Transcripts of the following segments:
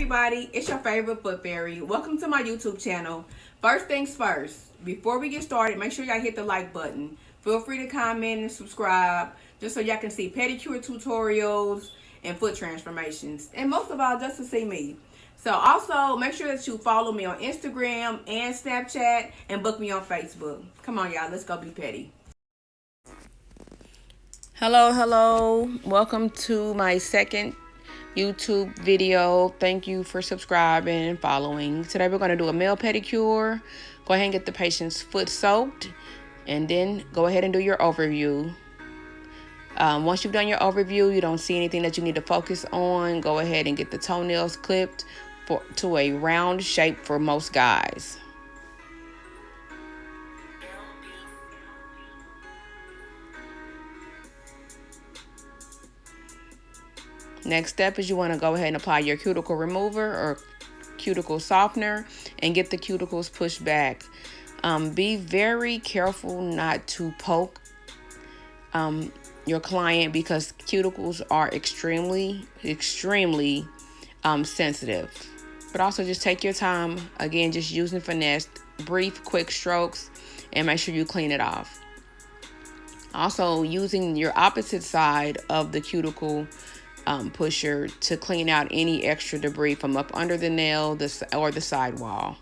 everybody, it's your favorite foot fairy. Welcome to my YouTube channel. First things first, before we get started, make sure y'all hit the like button. Feel free to comment and subscribe just so y'all can see pedicure tutorials and foot transformations. And most of all, just to see me. So also, make sure that you follow me on Instagram and Snapchat and book me on Facebook. Come on, y'all, let's go be petty. Hello. Welcome to my second YouTube video. Thank you for subscribing and following. Today we're going to do a male pedicure. Go ahead and get the patient's foot soaked and then go ahead and do your overview. Once you've done your overview, you don't see anything that you need to focus on, go ahead and get the toenails clipped to a round shape for most guys. Next step is you want to go ahead and apply your cuticle remover or cuticle softener and get the cuticles pushed back. Be very careful not to poke your client because cuticles are extremely sensitive. But also just take your time, again, just using finesse, brief, quick strokes, and make sure you clean it off. Also using your opposite side of the cuticle pusher to clean out any extra debris from up under the nail or the sidewall.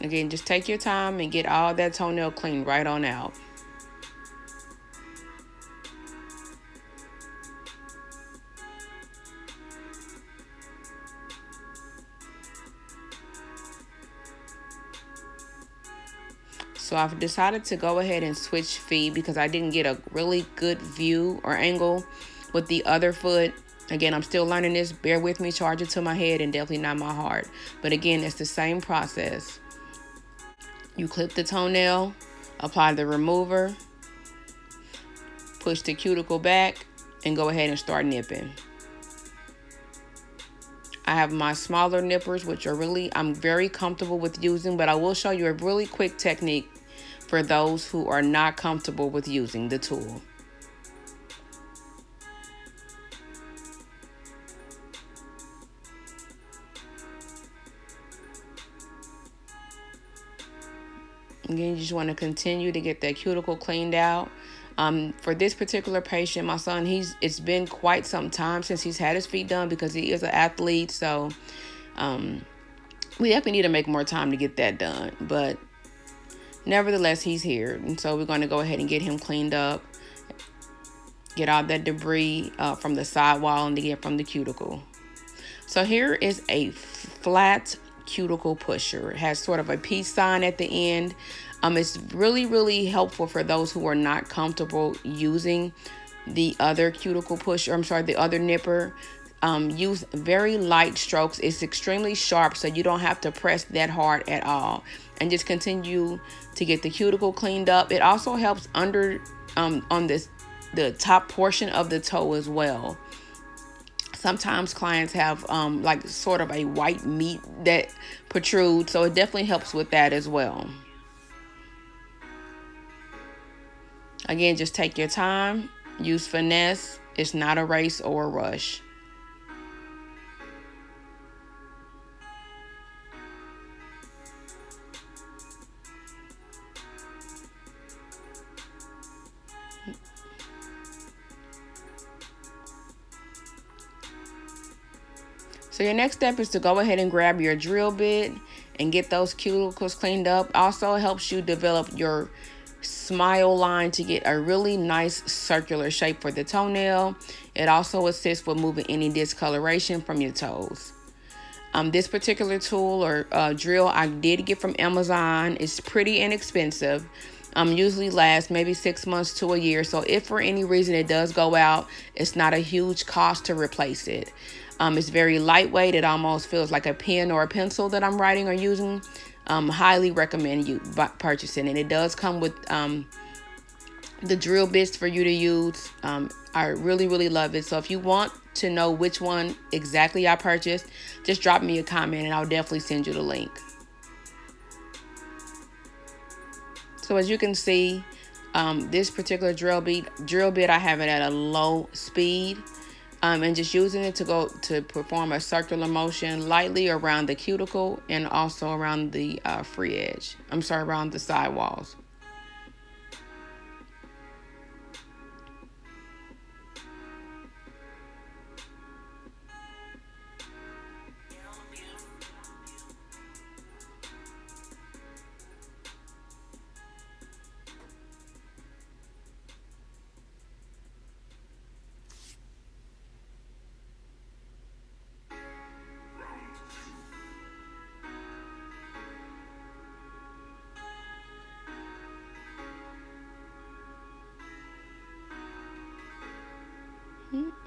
Again, just take your time and get all that toenail cleaned right on out. So I've decided to go ahead and switch feet because I didn't get a really good view or angle with the other foot. Again, I'm still learning this. Bear with me, charge it to my head and definitely not my heart. But again, it's the same process. You clip the toenail, apply the remover, push the cuticle back, and go ahead and start nipping. I have my smaller nippers, which are I'm very comfortable with using, but I will show you a really quick technique for those who are not comfortable with using the tool. Again, you just want to continue to get that cuticle cleaned out. For this particular patient, my son, it's been quite some time since he's had his feet done because he is an athlete. So we definitely need to make more time to get that done. But nevertheless, he's here. And so we're going to go ahead and get him cleaned up. Get all that debris from the sidewall and to get from the cuticle. So here is a flat cuticle pusher. It has sort of a peace sign at the end. It's really helpful for those who are not comfortable using the other cuticle pusher. The other nipper. Use very light strokes. It's extremely sharp, so you don't have to press that hard at all. And just continue to get the cuticle cleaned up. It also helps under on the top portion of the toe as well. Sometimes clients have like sort of a white meat that protrudes, so it definitely helps with that as well. Again, just take your time, use finesse. It's not a race or a rush. So your next step is to go ahead and grab your drill bit and get those cuticles cleaned up. Also helps you develop your smile line to get a really nice circular shape for the toenail. It also assists with moving any discoloration from your toes. This particular tool or drill I did get from Amazon. It's pretty inexpensive. Usually lasts maybe 6 months to a year. So if for any reason it does go out, it's not a huge cost to replace it. It's very lightweight. It almost feels like a pen or a pencil that I'm writing or using. Highly recommend you purchasing it. It does come with the drill bits for you to use. I really love it. So if you want to know which one exactly I purchased, just drop me a comment and I'll definitely send you the link. So as you can see, this particular drill bit, I have it at a low speed, and just using it to perform a circular motion lightly around the cuticle and also around the free edge. Around the side walls.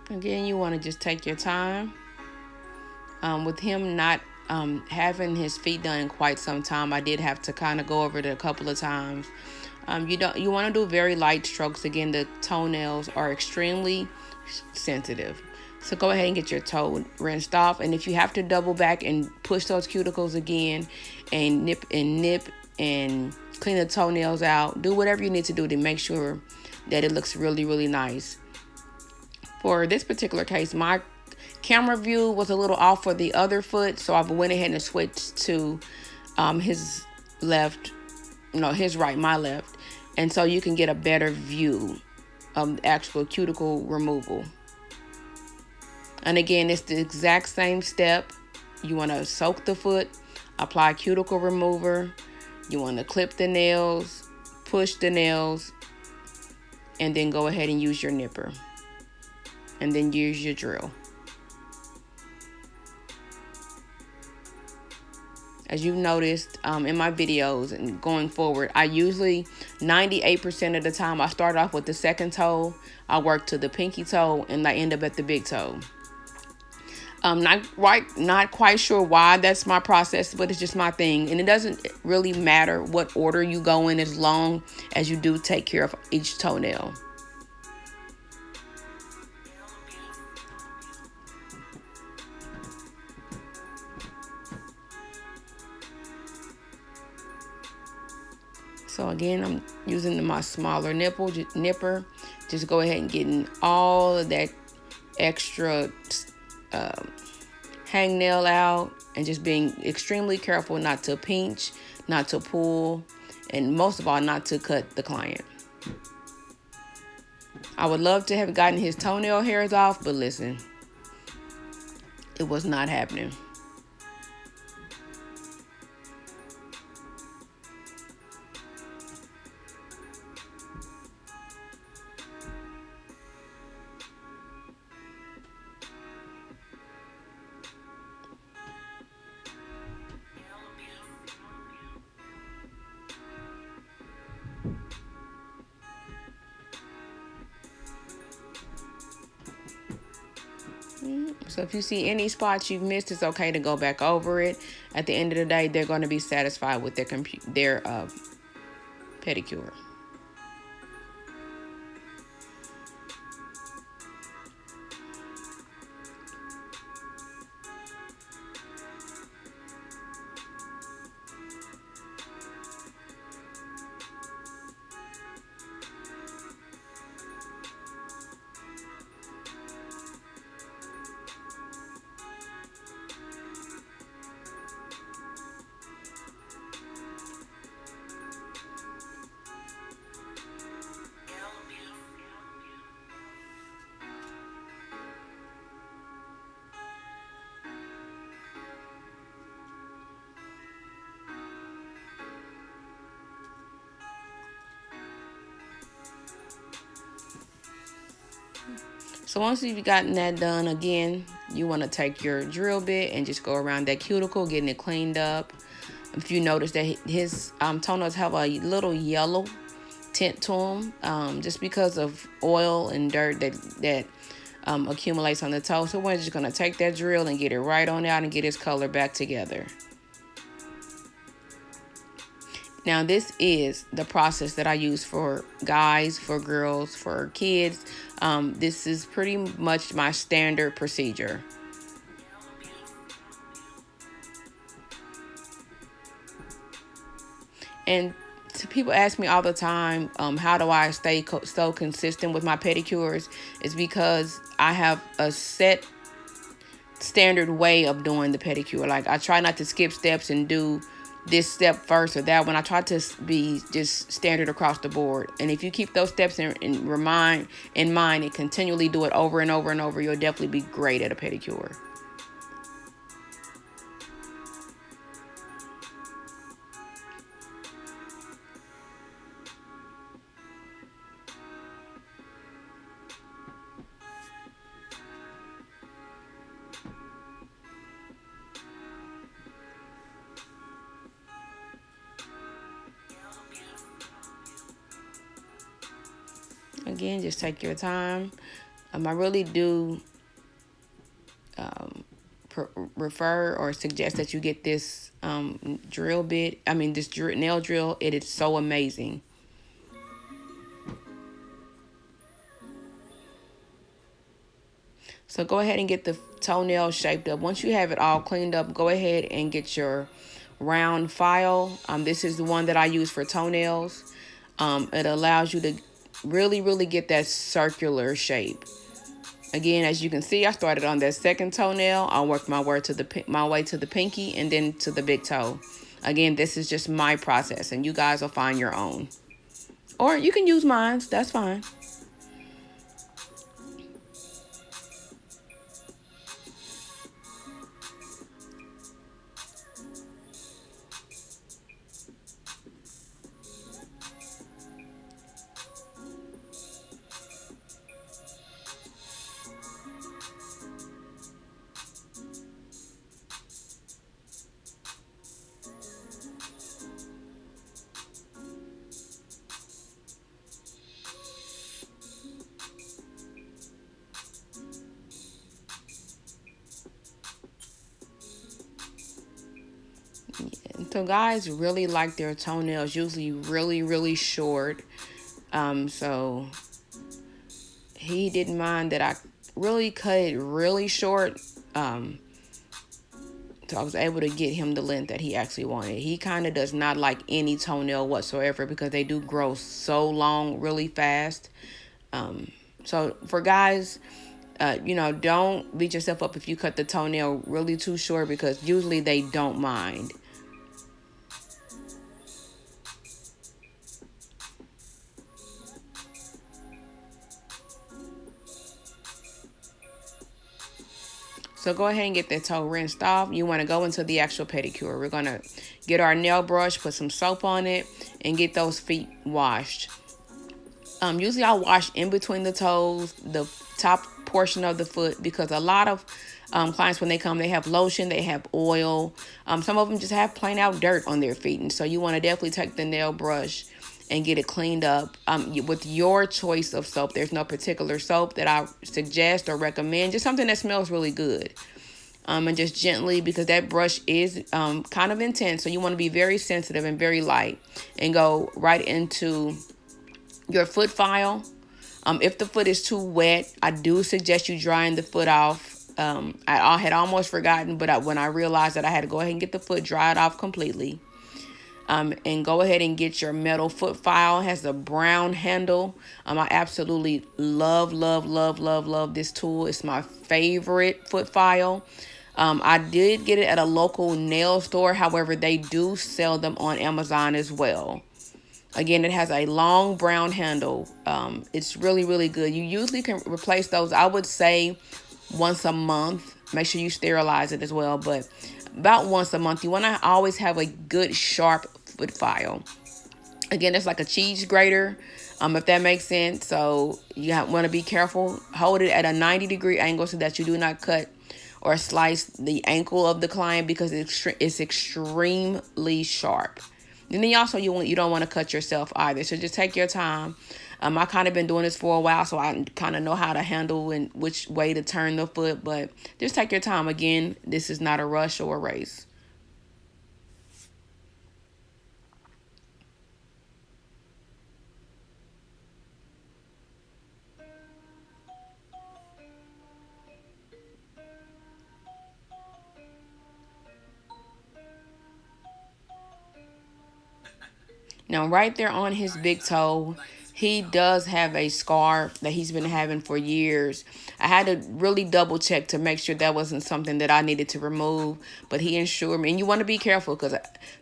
Again, you want to just take your time. With him not having his feet done in quite some time, I did have to kind of go over it a couple of times. You want to do very light strokes. Again, the toenails are extremely sensitive. So go ahead and get your toe rinsed off. And if you have to double back and push those cuticles again and nip and clean the toenails out, do whatever you need to do to make sure that it looks really, really nice. For this particular case, my camera view was a little off for the other foot, so I went ahead and switched to his left, his right, my left. And so you can get a better view of the actual cuticle removal. And again, it's the exact same step. You want to soak the foot, apply cuticle remover. You want to clip the nails, push the nails, and then go ahead and use your nipper. And then use your drill. As you've noticed in my videos and going forward, I usually 98% of the time I start off with the second toe, I work to the pinky toe, and I end up at the big toe. Not quite sure why that's my process, but it's just my thing. And it doesn't really matter what order you go in as long as you do take care of each toenail. So again, I'm using my smaller nipper. Just go ahead and getting all of that extra hangnail out, and just being extremely careful not to pinch, not to pull, and most of all, not to cut the client. I would love to have gotten his toenail hairs off, but listen, it was not happening. So if you see any spots you've missed, it's okay to go back over it. At the end of the day, they're going to be satisfied with their pedicure. So once you've gotten that done, again, you want to take your drill bit and just go around that cuticle, getting it cleaned up. If you notice that his toenails have a little yellow tint to them, just because of oil and dirt that accumulates on the toe. So we're just going to take that drill and get it right on out and get his color back together. Now, this is the process that I use for guys, for girls, for kids. This is pretty much my standard procedure. And people ask me all the time, how do I stay so consistent with my pedicures? It's because I have a set standard way of doing the pedicure. Like, I try not to skip steps and do this step first or that one. I try to be just standard across the board. And if you keep those steps in mind and continually do it over and over and over, you'll definitely be great at a pedicure. Again, just take your time. I really do refer or suggest that you get this drill bit. I mean, this nail drill. It is so amazing. So go ahead and get the toenail shaped up. Once you have it all cleaned up, go ahead and get your round file. This is the one that I use for toenails. It allows you to really get that circular shape. Again, as you can see, I started on that second toenail. I worked my way to the pinky and then to the big toe. Again, this is just my process, and you guys will find your own. Or you can use mine. That's fine. So guys really like their toenails usually really short. So he didn't mind that I really cut it really short. So I was able to get him the length that he actually wanted. He kind of does not like any toenail whatsoever because they do grow so long really fast. So for guys, don't beat yourself up if you cut the toenail really too short because usually they don't mind. So go ahead and get that toe rinsed off. You want to go into the actual pedicure. We're going to get our nail brush, put some soap on it, and get those feet washed. Usually I'll wash in between the toes, the top portion of the foot, because a lot of clients, when they come, they have lotion, they have oil. Some of them just have plain out dirt on their feet. And so you want to definitely take the nail brush and get it cleaned up with your choice of soap. There's no particular soap that I suggest or recommend, just something that smells really good. And just gently, because that brush is kind of intense, so you want to be very sensitive and very light and go right into your foot file. If the foot is too wet, I do suggest you drying the foot off. I had almost forgotten, but when I realized that I had to go ahead and get the foot dried off completely. And go ahead and get your metal foot file. It has a brown handle. I absolutely love this tool. It's my favorite foot file. I did get it at a local nail store. However, they do sell them on Amazon as well. Again, it has a long brown handle. It's really good. You usually can replace those, I would say, once a month. Make sure you sterilize it as well, but about once a month. You want to always have a good sharp foot file. Again, it's like a cheese grater, if that makes sense. So you want to be careful. Hold it at a 90-degree angle so that you do not cut or slice the ankle of the client because it's extremely sharp. And then also you don't want to cut yourself either. So just take your time. I kind of been doing this for a while, so I kind of know how to handle and which way to turn the foot. But just take your time. Again, this is not a rush or a race. Now, right there on his big toe, he does have a scar that he's been having for years. I had to really double check to make sure that wasn't something that I needed to remove, but he assured me. And you want to be careful, because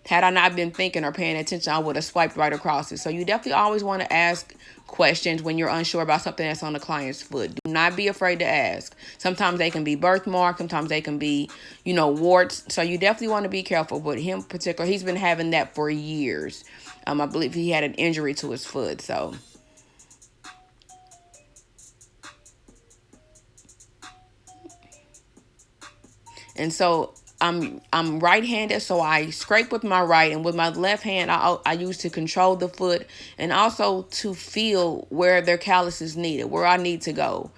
had I not been thinking or paying attention, I would have swiped right across it. So you definitely always want to ask questions when you're unsure about something that's on the client's foot. Do not be afraid to ask. Sometimes they can be birthmarks, sometimes they can be, warts. So you definitely want to be careful. But him in particular, he's been having that for years. I believe he had an injury to his foot, so. And so I'm right-handed, so I scrape with my right, and with my left hand I use to control the foot, and also to feel where their callus is needed, where I need to go.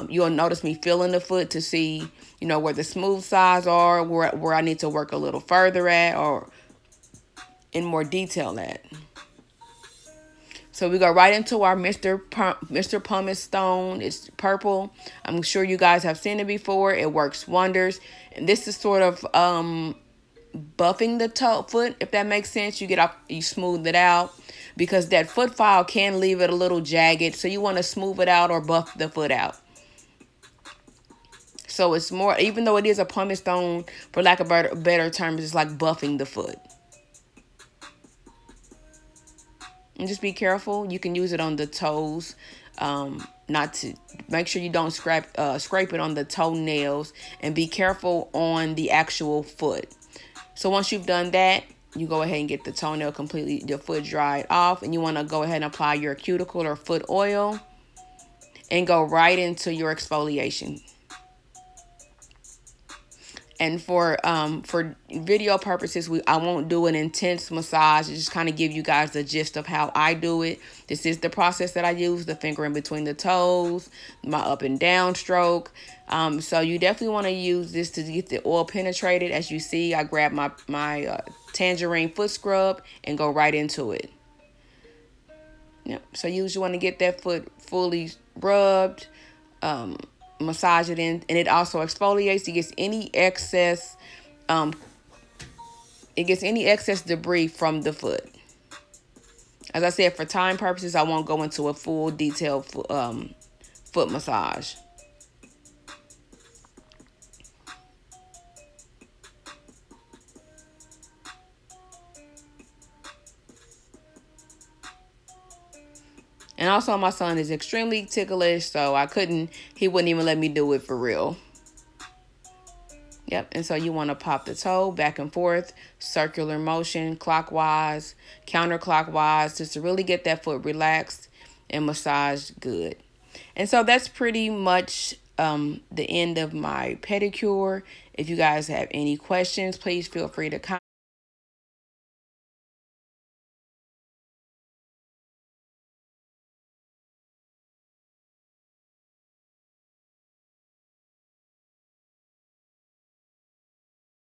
You'll notice me feeling the foot to see, where the smooth sides are, where I need to work a little further at, or in more detail at. So we go right into our Mr. Pumice Stone. It's purple. I'm sure you guys have seen it before. It works wonders. And this is sort of buffing the toe foot, if that makes sense. You smooth it out, because that foot file can leave it a little jagged. So you want to smooth it out or buff the foot out. So it's more, even though it is a pumice stone, for lack of better terms, it's like buffing the foot. And just be careful. You can use it on the toes, not to make sure you don't scrape it on the toenails, and be careful on the actual foot. So once you've done that, you go ahead and get the toenail completely, your foot dried off, and you want to go ahead and apply your cuticle or foot oil and go right into your exfoliation. And for video purposes, I won't do an intense massage. I just kind of give you guys the gist of how I do it. This is the process that I use: the finger in between the toes, my up and down stroke. So you definitely want to use this to get the oil penetrated. As you see, I grab my tangerine foot scrub and go right into it. Yep. So you usually want to get that foot fully rubbed. Massage it in, and it also exfoliates. It gets any excess debris from the foot. As I said, for time purposes, I won't go into a full detailed foot massage. And also, my son is extremely ticklish, so he wouldn't even let me do it for real. Yep, and so you want to pop the toe back and forth, circular motion, clockwise, counterclockwise, just to really get that foot relaxed and massaged good. And so that's pretty much the end of my pedicure. If you guys have any questions, please feel free to comment.